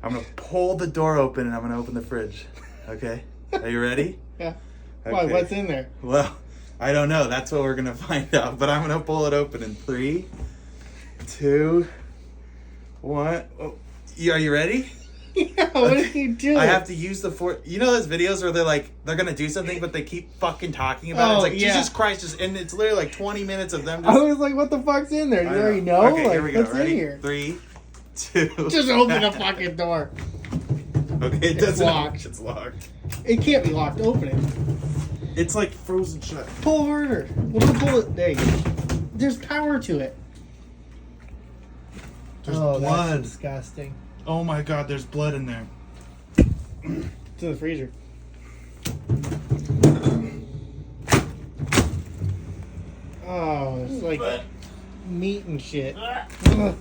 I'm gonna pull the door open and I'm gonna open the fridge. Okay? Are you ready? Yeah. Okay. Why? What's in there? Well, I don't know. That's what we're gonna find out. But I'm gonna pull it open in 3, 2, 1. Oh, are you ready? Yeah. What are you doing? I have to use the fork. You know those videos where they're gonna do something, but they keep fucking talking about it. It's like Jesus Christ, and it's literally like 20 minutes of them. I was like, what the fuck's in there? You already know? Okay, like, here we go. what's Ready? in here? 3, 2. Just open the fucking door. Okay, it It's doesn't. locked. It's locked. It can't be locked. Open it. It's like frozen shut. Pull harder. Well, don't pull it. There you go. There's power to it. There's That's blood. disgusting. Oh my God, there's blood in there. It's in the freezer. Oh, it's like meat and shit. Ugh.